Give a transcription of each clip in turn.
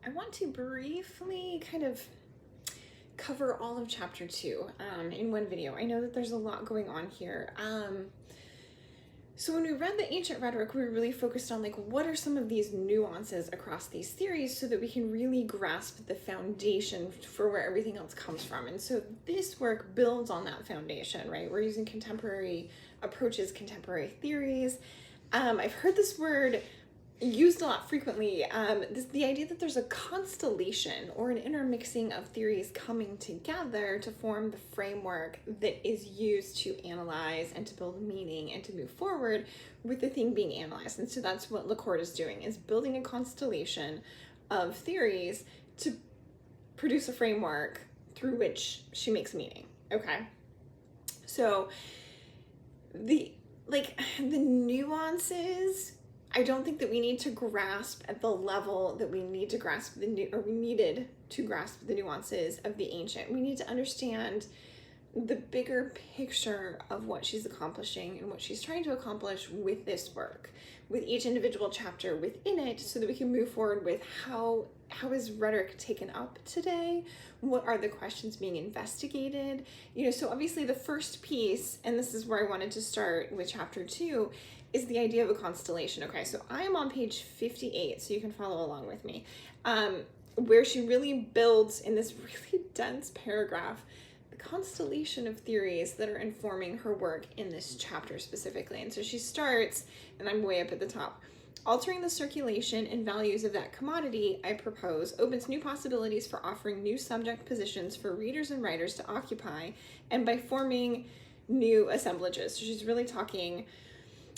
I want to briefly kind of cover all of chapter 2 in one video. I know that there's a lot going on here. So when we read the ancient rhetoric, we were really focused on like, what are some of these nuances across these theories so that we can really grasp the foundation for where everything else comes from. And so this work builds on that foundation, right? We're using contemporary approaches, contemporary theories. I've heard this word used a lot frequently, the idea that there's a constellation or an intermixing of theories coming together to form the framework that is used to analyze and to build meaning and to move forward with the thing being analyzed. And so that's what LaCourte is doing, is building a constellation of theories to produce a framework through which she makes meaning. Okay, so the nuances, I don't think that we need to grasp at the level that we need to grasp we needed to grasp the nuances of the ancient. We need to understand the bigger picture of what she's accomplishing and what she's trying to accomplish with this work, with each individual chapter within it, so that we can move forward with how is rhetoric taken up today? What are the questions being investigated? So obviously the first piece, and this is where I wanted to start with chapter 2, is the idea of a constellation. Okay, so I am on page 58, so you can follow along with me, where she really builds in this really dense paragraph the constellation of theories that are informing her work in this chapter specifically. And so she starts, and I'm way up at the top, altering the circulation and values of that commodity, I propose, opens new possibilities for offering new subject positions for readers and writers to occupy, and by forming new assemblages. So she's really talking,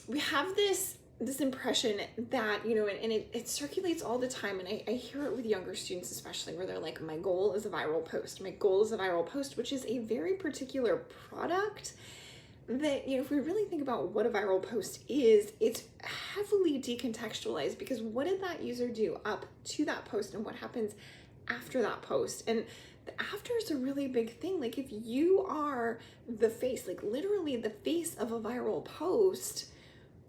we have this impression that, and it circulates all the time, and I hear it with younger students especially, where they're like, my goal is a viral post. My goal is a viral post, which is a very particular product that, if we really think about what a viral post is, it's heavily decontextualized, because what did that user do up to that post and what happens after that post? And the after is a really big thing. Like, if you are the face, like literally the face of a viral post,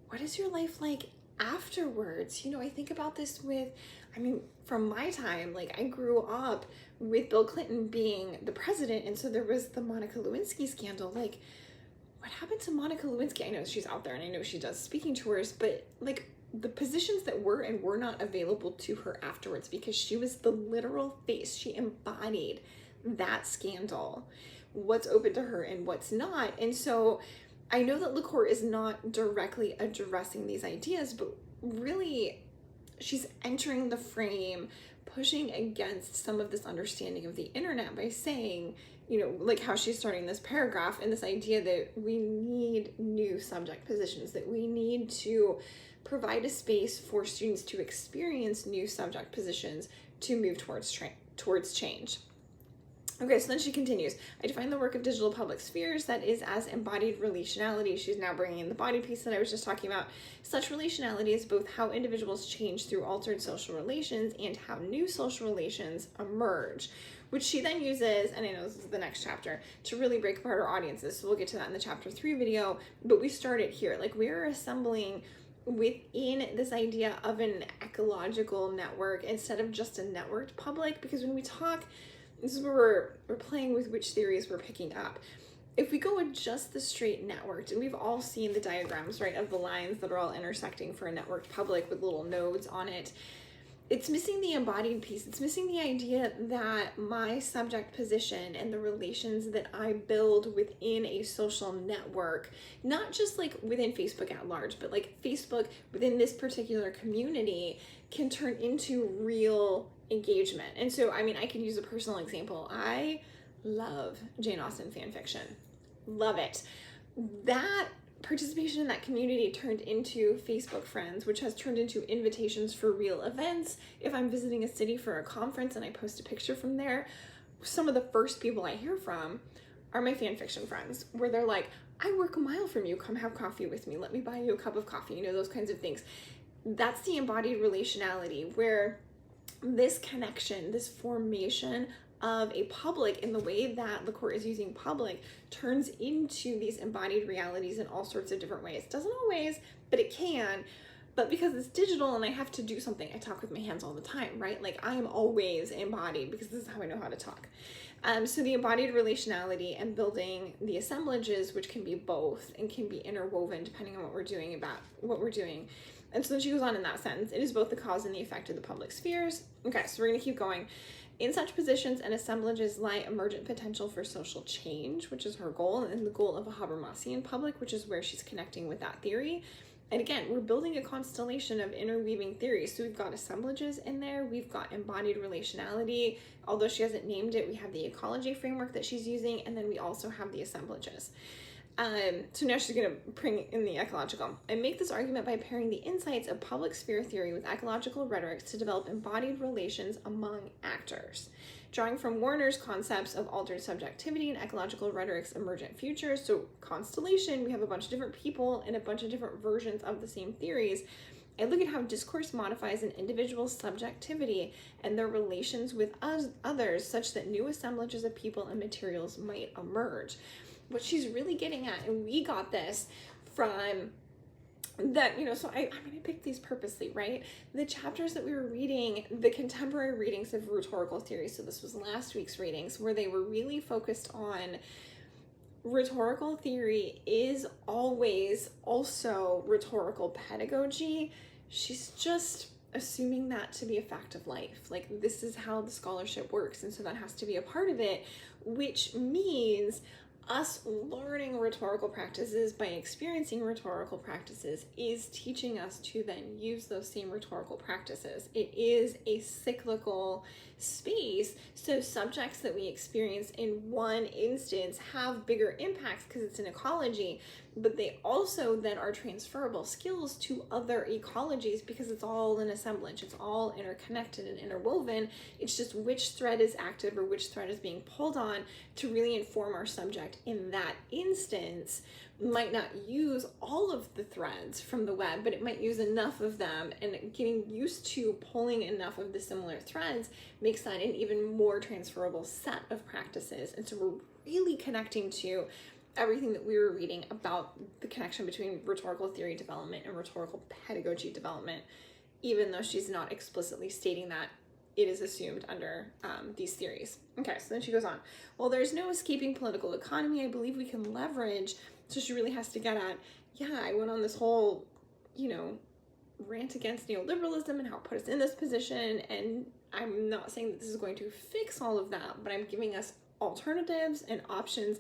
what is your life like afterwards? I think about this from my time, like I grew up with Bill Clinton being the president, and so there was the Monica Lewinsky scandal. Like, what happened to Monica Lewinsky? I know she's out there and I know she does speaking tours, but like the positions that were and were not available to her afterwards, because she was the literal face. She embodied that scandal, what's open to her and what's not. And so I know that LaCourte is not directly addressing these ideas, but really she's entering the frame, pushing against some of this understanding of the internet by saying, like how she's starting this paragraph, and this idea that we need new subject positions, that we need to provide a space for students to experience new subject positions to move towards change. Okay, so then she continues, I define the work of digital public spheres that is as embodied relationality. She's now bringing in the body piece that I was just talking about. Such relationality is both how individuals change through altered social relations and how new social relations emerge, which she then uses, and I know this is the next chapter, to really break apart our audiences. So we'll get to that in the chapter 3 video, but we started here. Like, we're assembling within this idea of an ecological network instead of just a networked public, because when we talk, this is where we're playing with which theories we're picking up. If we go with just the straight networked, and we've all seen the diagrams, right, of the lines that are all intersecting for a networked public with little nodes on it, it's missing the embodied piece. It's missing the idea that my subject position and the relations that I build within a social network, not just like within Facebook at large, but like Facebook within this particular community, can turn into real engagement. And so, I can use a personal example. I love Jane Austen fan fiction. Love it. That participation in that community turned into Facebook friends, which has turned into invitations for real events. If I'm visiting a city for a conference and I post a picture from there, some of the first people I hear from are my fan fiction friends, where they're like, I work a mile from you, come have coffee with me, let me buy you a cup of coffee, those kinds of things. That's the embodied relationality, where this connection, this formation of a public in the way that LaCourte is using public turns into these embodied realities in all sorts of different ways. Doesn't always, but it can. But because it's digital and I have to do something, I talk with my hands all the time, right? Like I am always embodied because this is how I know how to talk. So the embodied relationality and building the assemblages, which can be both and can be interwoven depending on what we're doing. And so then she goes on in that sentence, it is both the cause and the effect of the public spheres. Okay, so we're going to keep going. In such positions and assemblages lie emergent potential for social change, which is her goal, and the goal of a Habermasian public, which is where she's connecting with that theory. And again, we're building a constellation of interweaving theories. So we've got assemblages in there, we've got embodied relationality. Although she hasn't named it, we have the ecology framework that she's using, and then we also have the assemblages. So now she's going to bring in the ecological. I make this argument by pairing the insights of public sphere theory with ecological rhetorics to develop embodied relations among actors. Drawing from Warner's concepts of altered subjectivity and ecological rhetoric's emergent futures. So constellation, we have a bunch of different people and a bunch of different versions of the same theories. I look at how discourse modifies an individual's subjectivity and their relations with others such that new assemblages of people and materials might emerge. What she's really getting at, and we got this from that, so I picked these purposely, right? The chapters that we were reading, the contemporary readings of rhetorical theory, so this was last week's readings, where they were really focused on rhetorical theory is always also rhetorical pedagogy. She's just assuming that to be a fact of life. Like, this is how the scholarship works, and so that has to be a part of it, which means us learning rhetorical practices by experiencing rhetorical practices is teaching us to then use those same rhetorical practices. It is a cyclical space, so subjects that we experience in one instance have bigger impacts because it's an ecology, but they also then are transferable skills to other ecologies because it's all an assemblage, it's all interconnected and interwoven. It's just which thread is active or which thread is being pulled on to really inform our subject in that instance. Might not use all of the threads from the web, but it might use enough of them, and getting used to pulling enough of the similar threads makes that an even more transferable set of practices. And so we're really connecting to everything that we were reading about the connection between rhetorical theory development and rhetorical pedagogy development, even though she's not explicitly stating that. It is assumed under these theories. Okay, so then she goes on. Well, there's no escaping political economy. I believe we can leverage. So she really has to get at, I went on this whole, rant against neoliberalism and how it put us in this position. And I'm not saying that this is going to fix all of that, but I'm giving us alternatives and options,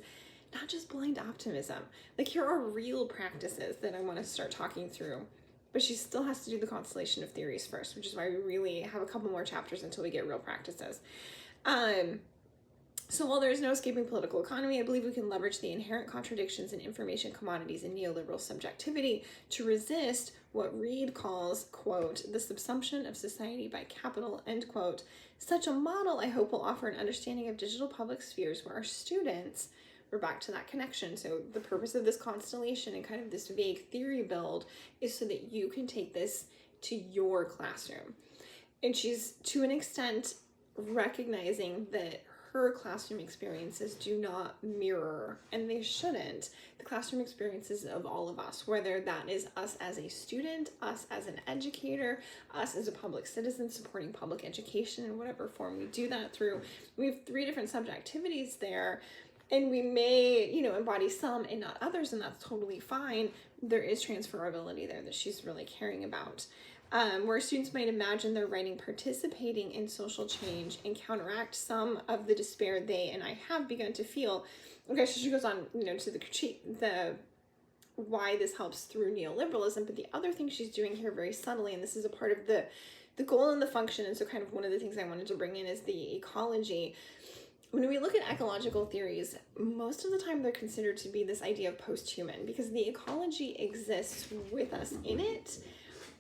not just blind optimism. Like, here are real practices that I want to start talking through. But she still has to do the constellation of theories first, which is why we really have a couple more chapters until we get real practices. So while there's no escaping political economy, I believe we can leverage the inherent contradictions in information commodities and neoliberal subjectivity to resist what Reid calls, quote, the subsumption of society by capital, end quote. Such a model, I hope, will offer an understanding of digital public spheres where our students, we're back to that connection. So the purpose of this constellation and kind of this vague theory build is so that you can take this to your classroom. And she's, to an extent, recognizing that her classroom experiences do not mirror, and they shouldn't, the classroom experiences of all of us, whether that is us as a student, us as an educator, us as a public citizen supporting public education in whatever form we do that through. We have 3 different subjectivities there. And we may, embody some and not others, and that's totally fine. There is transferability there that she's really caring about. Where students might imagine their writing participating in social change and counteract some of the despair they and I have begun to feel. Okay, so she goes on, to the critique, the why this helps through neoliberalism. But the other thing she's doing here very subtly, and this is a part of the goal and the function, and so kind of one of the things I wanted to bring in is the ecology. When we look at ecological theories, most of the time they're considered to be this idea of post-human because the ecology exists with us in it,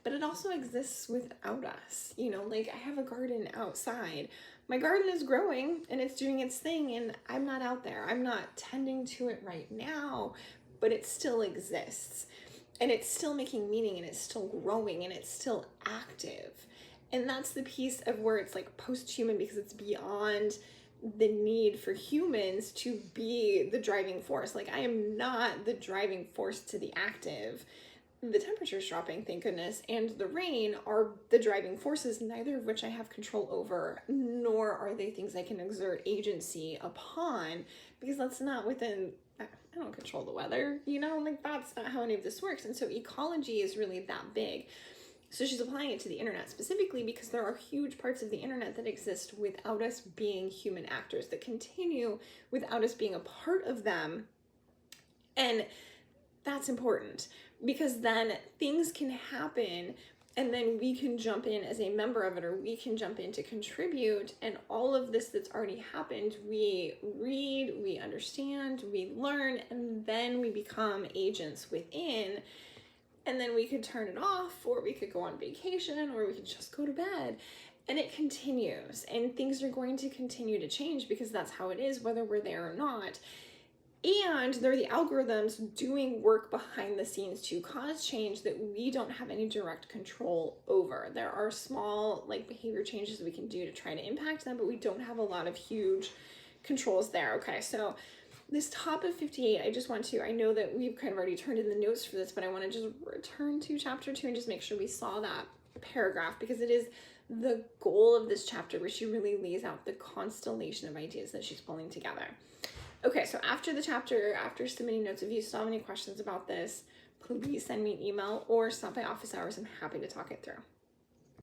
but it also exists without us. Like, I have a garden outside. My garden is growing and it's doing its thing, and I'm not out there. I'm not tending to it right now, but it still exists. And it's still making meaning, and it's still growing, and it's still active. And that's the piece of where it's like post-human, because it's beyond the need for humans to be the driving force. Like, I am not the driving force to the active. the temperature's dropping, thank goodness, and the rain are the driving forces, neither of which I have control over, nor are they things I can exert agency upon, because that's not within, I don't control the weather, you know, like that's not how any of this works. And so ecology is really that big. So she's applying it to the internet specifically because there are huge parts of the internet that exist without us being human actors, that continue without us being a part of them. And that's important, because then things can happen and then we can jump in as a member of it, or we can jump in to contribute, and all of this that's already happened, we read, we understand, we learn, and then we become agents within, and then we could turn it off, or we could go on vacation, or we could just go to bed. And it continues, and things are going to continue to change because that's how it is, whether we're there or not. And there are the algorithms doing work behind the scenes to cause change that we don't have any direct control over. There are small like behavior changes that we can do to try to impact them, but we don't have a lot of huge controls there. Okay, so this top of 58, I know that we've kind of already turned in the notes for this, but I want to just return to chapter 2 and just make sure we saw that paragraph, because it is the goal of this chapter where she really lays out the constellation of ideas that she's pulling together. Okay, so after the chapter, after submitting notes, if you still have any questions about this, please send me an email or stop by office hours. I'm happy to talk it through.